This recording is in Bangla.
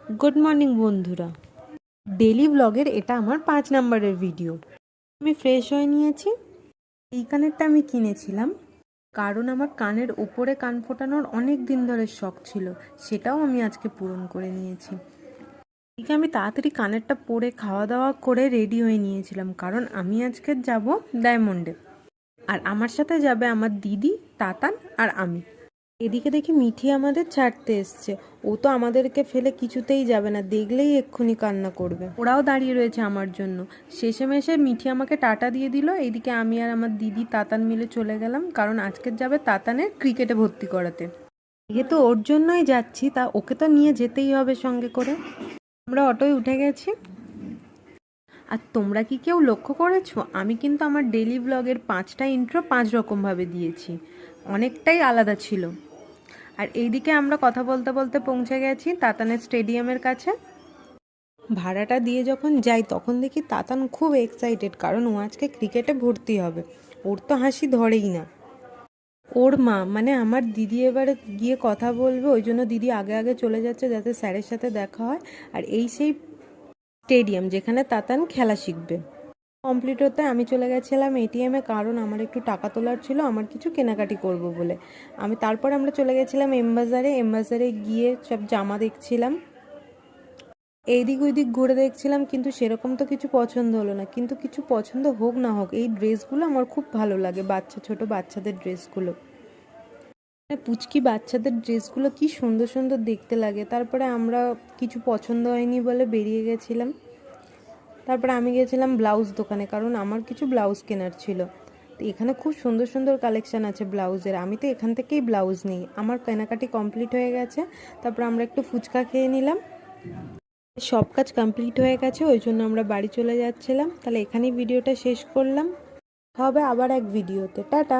গুড মর্নিং বন্ধুরা। ডেলি ব্লগের এটা আমার 5 নম্বরের ভিডিও। আমি ফ্রেশ হয়ে নিয়েছি। এই কানেরটা আমি কিনেছিলাম কারণ আমার কানের উপরে কান ফোটানোর অনেক দিন ধরে শখ ছিল, সেটাও আমি আজকে পূরণ করে নিয়েছি। এদিকে আমি তাড়াতাড়ি কানেরটা পরে খাওয়া দাওয়া করে রেডি হয়ে নিয়েছিলাম, কারণ আমি আজকে যাব ডায়মন্ডে, আর আমার সাথে যাবে আমার দিদি, তাতান আর আমি। এদিকে দেখি মিঠি আমাদের ছাড়তে এসছে। ও তো আমাদেরকে ফেলে কিছুতেই যাবে না, দেখলেই এক্ষুনি কান্না করবে। ওরাও দাঁড়িয়ে রয়েছে আমার জন্য। শেষেমেশে মিঠি আমাকে টাটা দিয়ে দিল। এইদিকে আমি আর আমার দিদি তাতান মিলে চলে গেলাম, কারণ আজকে যাবে তাতানের ক্রিকেটে ভর্তি করাতে। যেহেতু ওর জন্যই যাচ্ছি, তা ওকে তো নিয়ে যেতেই হবে সঙ্গে করে। আমরা অটোয় উঠে গেছি। আর তোমরা কি কেউ লক্ষ্য করেছো, আমি কিন্তু আমার ডেলি ব্লগের 5টা ইন্ট্রো 5 রকমভাবে দিয়েছি, অনেকটাই আলাদা ছিল। আর এইদিকে আমরা কথা বলতে বলতে পৌঁছে গেছি তাতানের স্টেডিয়ামের কাছে। ভাড়াটা দিয়ে যখন যাই তখন দেখি তাতান খুব এক্সাইটেড, কারণ ও আজকে ক্রিকেটে ভর্তি হবে। ওর তো হাসি ধরেই না। ওর মা মানে আমার দিদি এবারে গিয়ে কথা বলবে, ওই জন্য দিদি আগে আগে চলে যাচ্ছে যাতে স্যারের সাথে দেখা হয়। আর এই সেই স্টেডিয়াম যেখানে তাতান খেলা শিখবে। কমপ্লিট হতে আমি চলে গেছিলাম এটিএমে, কারণ আমার একটু টাকা তোলার ছিল, আমার কিছু কেনাকাটি করব বলে। তারপর আমরা চলে গেছিলাম এমবাজারে গিয়ে সব জামা দেখছিলাম, এইদিক ওইদিক ঘুরে দেখছিলাম, কিন্তু সেরকম তো কিছু পছন্দ হলো না। কিন্তু কিছু পছন্দ হোক না হোক, এই ড্রেসগুলো আমার খুব ভালো লাগে, ছোট বাচ্চাদের ড্রেসগুলো। পুচকি বাচ্চাদের ড্রেসগুলো কি সুন্দর সুন্দর দেখতে লাগে। তারপরে আমরা কিছু পছন্দ হয়নি বলে বেরিয়ে গেছিলাম। তারপরে আমি গেছিলাম ব্লাউজ দোকানে, কারণ আমার কিছু ব্লাউজ কেনার ছিল। তো এখানে খুব সুন্দর সুন্দর কালেকশান আছে ব্লাউজের, আমি তো এখান থেকেই ব্লাউজ নিই। আমার কেনাকাটি কমপ্লিট হয়ে গেছে। তারপর আমরা একটু ফুচকা খেয়ে নিলাম। সব কাজ কমপ্লিট হয়ে গেছে, ওই জন্য আমরা বাড়ি চলে যাচ্ছিলাম। তাহলে এখানেই ভিডিওটা শেষ করলাম। হবে আবার এক ভিডিওতে। টাটা।